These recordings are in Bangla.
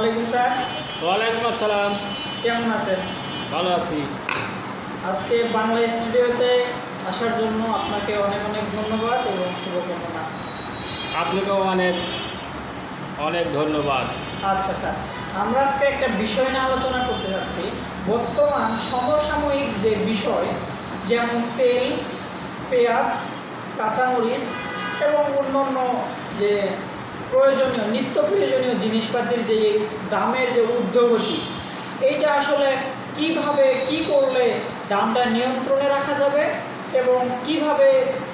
আলাইকুম স্যার। ওয়ালাইকুম আসসালাম। কেমন আছেন? ভালো আছি। আজকে বাংলা স্টুডিওতে আসার জন্য আপনাকে অনেক অনেক ধন্যবাদ এবং শুভকামনা। আপনাকেও অনেক অনেক ধন্যবাদ। আচ্ছা স্যার, আমরা আজকে একটা বিষয় নিয়ে আলোচনা করতে যাচ্ছি। বর্তমান সমসাময়িক যে বিষয়, যেমন তেল, পেঁয়াজ, কাঁচামরিচ এবং অন্যান্য যে প্রয়োজনীয় নিত্য প্রয়োজনীয় জিনিসপাতির যে দামের যে ঊর্ধ্বগতি, এইটা আসলে কিভাবে কি করলে দামটা নিয়ন্ত্রণে রাখা যাবে এবং কিভাবে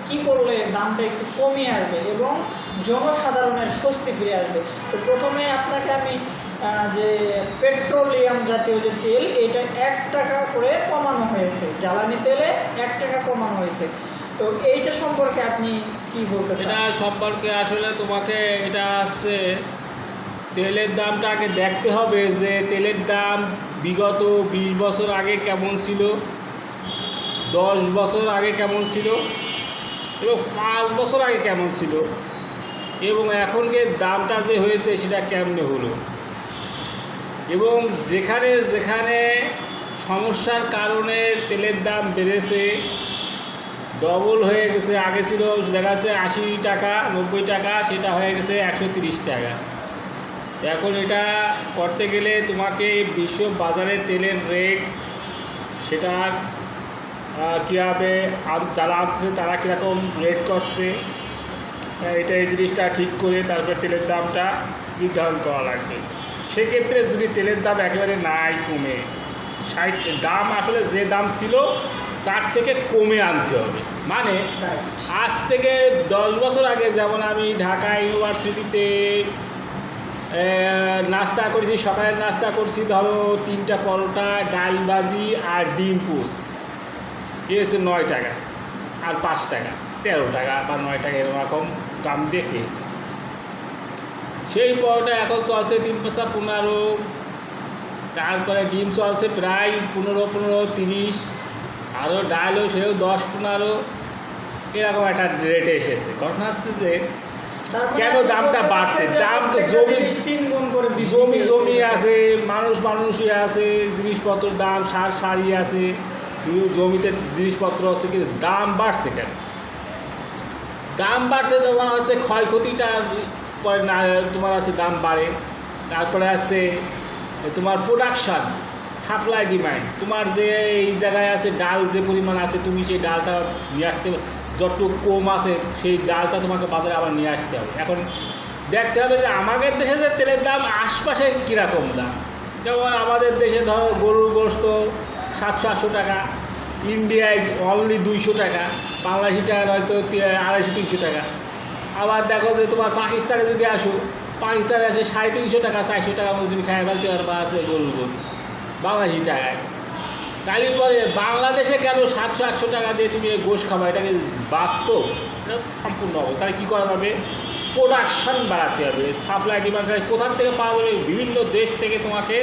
কি করলে দামটা একটু কমিয়ে আসবে এবং জনসাধারণের স্বস্তি ফিরে আসবে। তো প্রথমে আপনাকে আমি যে পেট্রোলিয়াম জাতীয় যে তেল, এটা 1 টাকা করে কমানো হয়েছে, জ্বালানি তেলে 1 টাকা কমানো হয়েছে। তো এইটা সম্পর্কে আপনি কি বলতে চান? এটা সম্পর্কে আসলে তোমাকে এটা আছে, তেলের দামটা আগে দেখতে হবে যে তেলের দাম বিগত 20 বছর আগে কেমন ছিল, 10 বছর আগে কেমন ছিল এবং 5 বছর আগে কেমন ছিল এবং এখনকার দামটা যে হয়েছে সেটা কেমনে হলো, এবং যেখানে যেখানে সমস্যার কারণে তেলের দাম বেড়েছে, ডবল হয়ে গেছে। আগে ছিল দেখা যাচ্ছে 80 টাকা 90 টাকা, সেটা হয়ে গেছে 130 টাকা। এখন এটা করতে গেলে তোমাকে বিশ্ব বাজারে তেলের রেট সেটা কীভাবে যারা আসছে তারা কীরকম রেট করছে, এটা এই জিনিসটা ঠিক করে তারপরে তেলের দামটা নির্ধারণ করা লাগবে। সেক্ষেত্রে যদি তেলের দাম একেবারে নাই কমে, দাম আসলে যে দাম ছিল তার থেকে কমে আনতে হবে। মানে আজ থেকে 10 বছর আগে যেমন আমি ঢাকা ইউনিভার্সিটিতে নাস্তা করেছি, সকালের নাস্তা করছি ধরো 3টা পরোটা, ডাল ভাজি আর ডিম পোস্ট, এ হচ্ছে 9 টাকা আর 5 টাকা, 13 টাকা বা 9 টাকা এরকম দাম দিয়ে খেয়েছি। সেই পরোটা এখন চলছে 3 পয়সা 15, তারপরে ডিম চলছে প্রায় 15, 30, আরও ডালও সেও 10, 15 এরকম একটা রেটে এসেছে। ঘটনা হচ্ছে যে কেন দামটা বাড়ছে, দাম তো জমি আছে, মানুষই আছে, জিনিসপত্রের দাম সারি আছে, জমিতে জিনিসপত্র আছে, কিন্তু দাম বাড়ছে কেন? দাম বাড়ছে যেমন হচ্ছে ক্ষয়ক্ষতিটা পরে না তোমার আছে দাম বাড়ে। তারপরে আছে তোমার প্রোডাকশান, সাপ্লাই ডিমান্ড, তোমার যে এই জায়গায় আছে ডাল যে পরিমাণ আছে, তুমি সেই ডালটা নিয়ে আসতে, যতটুকু কম আছে সেই ডালটা তোমাকে বাজারে আবার নিয়ে আসতে হবে। এখন দেখতে হবে যে আমাদের দেশে যে তেলের দাম আশপাশে কীরকম দাম। যেমন আমাদের দেশে ধরো গরুর গোশত 700-800 টাকা, ইন্ডিয়ায় অনলি 200 টাকা, বাংলাদেশি টাকার হয়তো 250-300 টাকা। আবার দেখো যে তোমার পাকিস্তানে যদি আসো, পাকিস্তানে আসে 350 টাকা, 400 টাকার মধ্যে তুমি খাই ফেলতে পারবা আছে গরুর গোশত বাংলাদেশি টাকায়। তাহলে পরে বাংলাদেশে কেন 700-800 টাকা দিয়ে তুমি গোশ খাবা? এটাকে বাস্তব, এটা সম্পূর্ণ হবে। তাহলে কী করা যাবে? প্রোডাকশান বাড়াতে হবে, সাপ্লাই ডিমান্ড কোথার থেকে পাওয়া যাবে? বিভিন্ন দেশ থেকে তোমাকে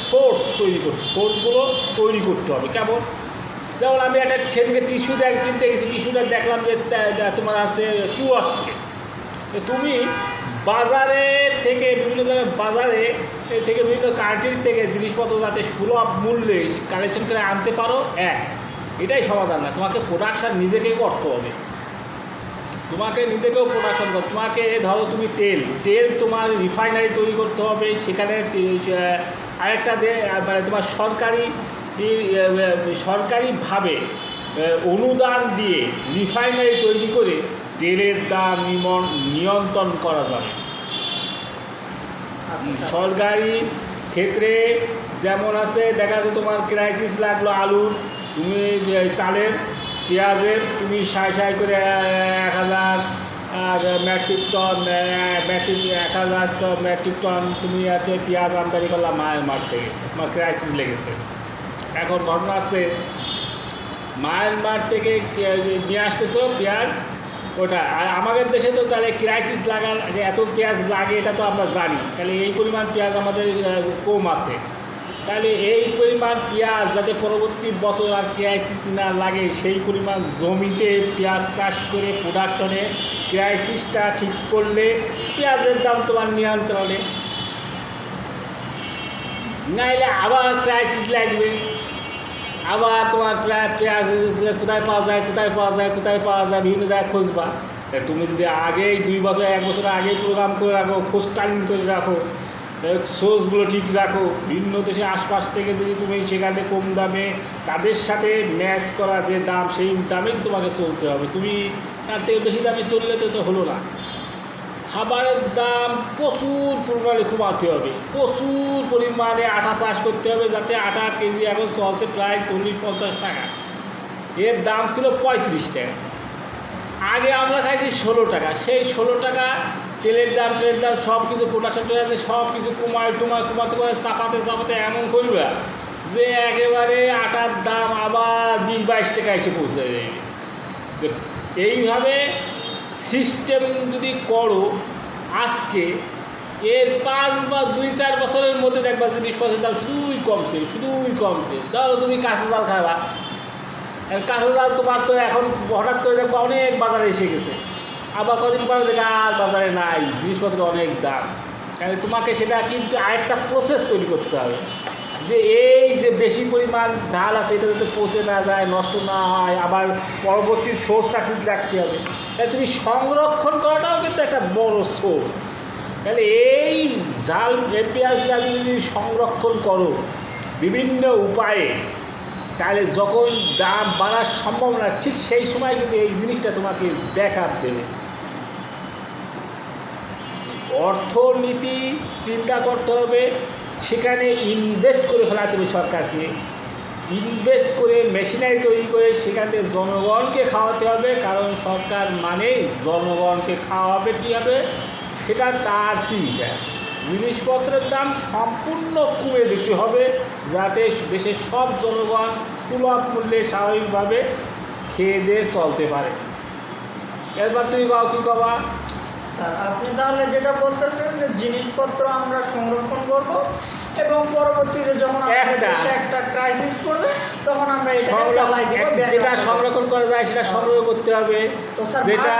সোর্সগুলো তৈরি করতে হবে। কেমন? যেমন আমি একটা সেদিকে টিস্যু ব্যাগ কিনতে গেছি, টিস্যু ব্যাগ দেখলাম যে তোমার আছে তুরস্কে। তুমি বাজারে থেকে বিভিন্ন জায়গায় বাজারে থেকে বিভিন্ন কান্ট্রির থেকে জিনিসপত্র যাতে সুলভ মূল্যে কালেকশন করে আনতে পারো, এটাই সমাধান না। তোমাকে প্রোডাকশান নিজেকেই করতে হবে, তোমাকে নিজেকেও প্রোডাকশন করতে। তোমাকে ধরো তুমি তেল তোমার রিফাইনারি তৈরি করতে হবে, সেখানে আরেকটা মানে তোমার সরকারিভাবে অনুদান দিয়ে রিফাইনারি তৈরি করে তেলের দাম নিয়ন্ত্রণ করা যাবে। সরকারি ক্ষেত্রে যেমন আছে, দেখা যাচ্ছে তোমার ক্রাইসিস লাগলো আলুর, তুমি চালের, পেঁয়াজের তুমি সাই করে 1000 মেট্রিক টন 1000 মেট্রিক টন তুমি আছে পেঁয়াজ আমদানি করলাম মায়ানমার থেকে, তোমার ক্রাইসিস লেগেছে। এখন ঘটনা আছে মায়ানমার থেকে নিয়ে আসতেছো পেঁয়াজ, ওটা আর আমাদের দেশে তো তাহলে ক্রাইসিস লাগার যে এত পেঁয়াজ লাগে এটা তো আমরা জানি, তাহলে এই পরিমাণ পেঁয়াজ আমাদের কম আছে। তাহলে এই পরিমাণ পেঁয়াজ যাতে পরবর্তী বছর আর ক্রাইসিস না লাগে, সেই পরিমাণ জমিতে পেঁয়াজ চাষ করে প্রোডাকশনে ক্রাইসিসটা ঠিক করলে পেঁয়াজের দাম তোমার নিয়ন্ত্রণে। নাইলে আবার ক্রাইসিস লাগবে, আবার তোমার পেঁয়াজ কোথায় পাওয়া যায় কোথায় পাওয়া যায় কোথায় পাওয়া যায় বিভিন্ন জায়গায় খুঁজবা। তুমি যদি আগেই 2 বছর 1 বছর আগেই প্রোগ্রাম করে রাখো, খোঁজ টাইম করে রাখো, সোর্সগুলো ঠিক রাখো, ভিন্ন দেশে আশপাশ থেকে যদি তুমি সেখানে কম দামে তাদের সাথে ম্যাচ করা যে দাম সেই দামেই তোমাকে চলতে হবে। তুমি তার থেকে বেশি দামে চললে তো হলো না। খাবারের দাম প্রচুর পরিমাণে কমাতে হবে, প্রচুর পরিমাণে আটা চাষ করতে হবে, যাতে আটা কেজি এখন চলছে প্রায় 40-50 টাকা, এর দাম ছিল 35 টাকা। আগে আমরা খাইছি 16 টাকা, সেই 16 টাকা তেলের দাম সব কিছু প্রোডাকশন আছে সব কিছু কমাতে চাপাতে এমন করবে যে একেবারে আটার দাম আবার 20-22 টাকা এসে পৌঁছে যাবে। এইভাবে সিস্টেম যদি করো আজকে এর 5 বা 2-4 বছরের মধ্যে দেখবা জিনিসপত্রের দাম শুধুই কমছে। ধরো তুমি কাঁচা জাল খাবা, কাঁচা জাল তোমার তো এখন হঠাৎ করে দেখবা অনেক বাজারে এসে গেছে, আবার কদিন পরে দেখে আর বাজারে নাই, জিনিসপত্রের অনেক দাম। কারণ তোমাকে সেটা কিন্তু আরেকটা প্রসেস তৈরি করতে হবে, যে এই যে বেশি পরিমাণ ঝাল আছে এটা যাতে পচে না যায়, নষ্ট না হয়, আবার পরবর্তী সোর্সটা ঠিক রাখতে হবে। তাহলে তুমি সংরক্ষণ করাটাও কিন্তু একটা বড় সোর্স। তাহলে এই ঝাল পেঁয়াজটা যদি সংরক্ষণ করো বিভিন্ন উপায়ে, তাহলে যখন দাম বাড়ার সম্ভাবনা ঠিক সেই সময় কিন্তু এই জিনিসটা তোমাকে ব্যাকআপ দেবে। অর্থনীতি চিন্তা করতে হবে, সেখানে ইনভেস্ট করে ফেলাতে হবে সরকারকে, ইনভেস্ট করে মেশিনারি তৈরি করে সেখান থেকে জনগণকে খাওয়াতে হবে। কারণ সরকার মানে জনগণকে খাওয়াবে কীভাবে সেটা তার চিন্তা। জিনিসপত্রের দাম সম্পূর্ণ কমে দিতে হবে, যাতে দেশের সব জনগণ সুলভ মূল্যে স্বাভাবিকভাবে খেয়ে দিয়ে চলতে পারে। এরপর তুমি কী কবা? স্যার আপনি তাহলে যেটা বলতেছেন যে জিনিসপত্র আমরা সংরক্ষণ করব এবং পরবর্তীতে যখন একটা ক্রাইসিস পড়বে তখন আমরা যেটা সংরক্ষণ করা যায় সেটা সংগ্রহ করতে হবে, যেটা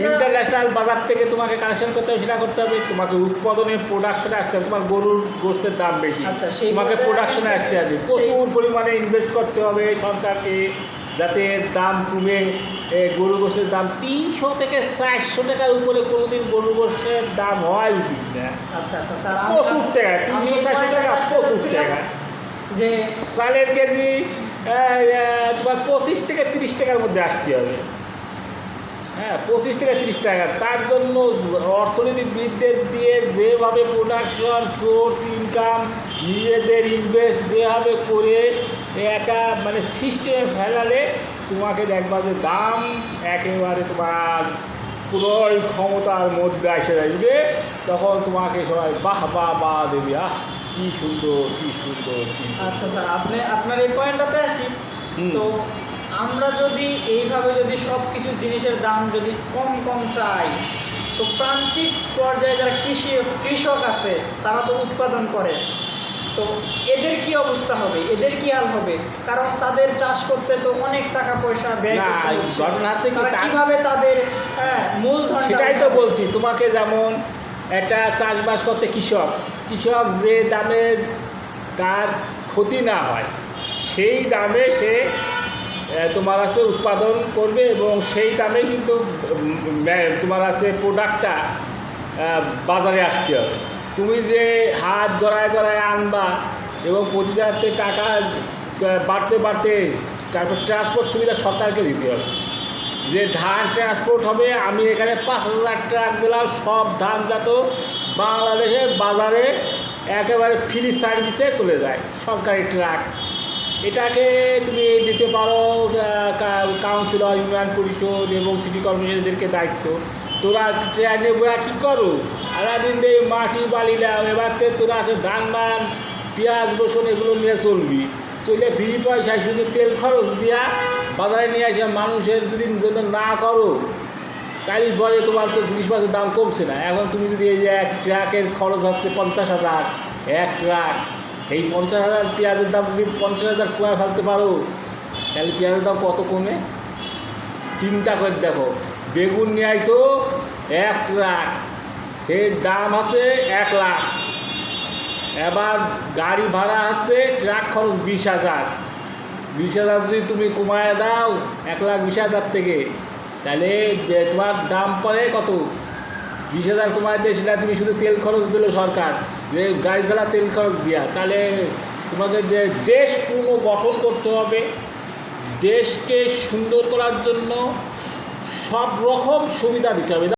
ইন্টারন্যাশনাল বাজার থেকে তোমাকে কালেকশন করতে হবে সেটা করতে হবে। তোমাকে উৎপাদনের প্রোডাকশনে আসতে হবে, তোমার গরুর গোশতের দাম বেশি, তোমাকে প্রোডাকশনে আসতে হবে, প্রচুর পরিমাণে ইনভেস্ট করতে হবে সরকারকে, যাতে দাম কমে গরুর গোশের দাম 300 থেকে 400 টাকার উপরে কোনোদিন গরুর গোশের দাম হওয়া উচিত না। প্রচুর টাকা, 300-400 টাকা প্রচুর টাকা। যে চালের কেজি তোমার 25 থেকে 30 টাকার মধ্যে আসতে হবে। হ্যাঁ, 25 থেকে 30 টাকা। তার জন্য অর্থনীতিবিদদের দিয়ে যেভাবে প্রোডাকশন সোর্স ইনকাম নিজেদের ইনভেস্ট যেভাবে করে একটা মানে সিস্টেমে ফেলালে তোমাকে দেখবা যে দাম একেবারে তোমার ক্রয় ক্ষমতার মধ্যে এসে যাবে, তখন তোমাকে সবাই বাহ দেবে, কি সুন্দর। আচ্ছা স্যার, আপনার এই পয়েন্টটাতে আসি। তো আমরা যদি এইভাবে যদি সব কিছু জিনিসের দাম যদি কম চাই, তো প্রান্তিক পর্যায়ে যারা কৃষক আছে তারা তো উৎপাদন করে, তো এদের কি অবস্থা হবে, এদের কি হাল হবে? কারণ তাদের চাষ করতে তো অনেক টাকা পয়সা ব্যয় করতে হচ্ছে, কিভাবে তাদের মূলধন? সেটাই তো বলছি তোমাকে, যেমন একটা চাষবাস করতে কৃষক যে দামে তার ক্ষতি না হয় সেই দামে সে তোমার আছে উৎপাদন করবে এবং সেই দামে কিন্তু তোমার আছে প্রোডাক্টটা বাজারে আসতে হবে। তুমি যে হাত গড়ায় আনবা এবং প্রতি জায়গাতে টাকা বাড়তে তারপর ট্রান্সপোর্ট সুবিধা সরকারকে দিতে হবে। যে ধান ট্রান্সপোর্ট হবে, আমি এখানে 5000 ট্রাক দিলাম, সব ধান যাতে বাংলাদেশের বাজারে একেবারে ফ্রি সার্ভিসে চলে যায়, সরকারি ট্রাক। এটাকে তুমি দিতে পারো কাউন্সিলর, ইউনিয়ন পরিষদ এবং সিটি কর্পোরেশনদেরকে দায়িত্ব। তোরা ট্রেনে বয়া কী করো, সারাদিন দিয়ে মাটি বালি দাও, এবার তোরা আছে ধান পেঁয়াজ রসুন এগুলো নিয়ে চলবি, চলে ফ্রি পয়সায় শুধু তেল খরচ দিয়া বাজারে নিয়ে আসে মানুষের যদি না করো, তাহলে বলে তোমার তো জিনিসপত্রের দাম কমছে না। এখন তুমি যদি এই যে এক ট্রাকের খরচ হচ্ছে 50,000 এক ট্রাক, এই 50,000 পেঁয়াজের দাম যদি 50,000 কমে ফেলতে পারো, তাহলে পেঁয়াজের দাম কত কমে চিন্তা করে দেখো। বেগুন নিয়ে আইসো 1 ট্রাক, এর দাম আছে 1 লাখ, এবার গাড়ি ভাড়া আছে ট্রাক খরচ 20,000। 20,000 যদি তুমি কমায় দাও 1,20,000 থেকে, তাহলে তোমার দাম পড়ে কত? 20,000 কমায় দিয়ে সেটা তুমি শুধু তেল খরচ দিল সরকার, যে গাড়ি চালা তেল খরচ দিয়া, তাহলে তোমাকে যে দেশ পুনর্গঠন করতে হবে, দেশকে সুন্দর করার জন্য সব রকম সুবিধা দিতে হবে।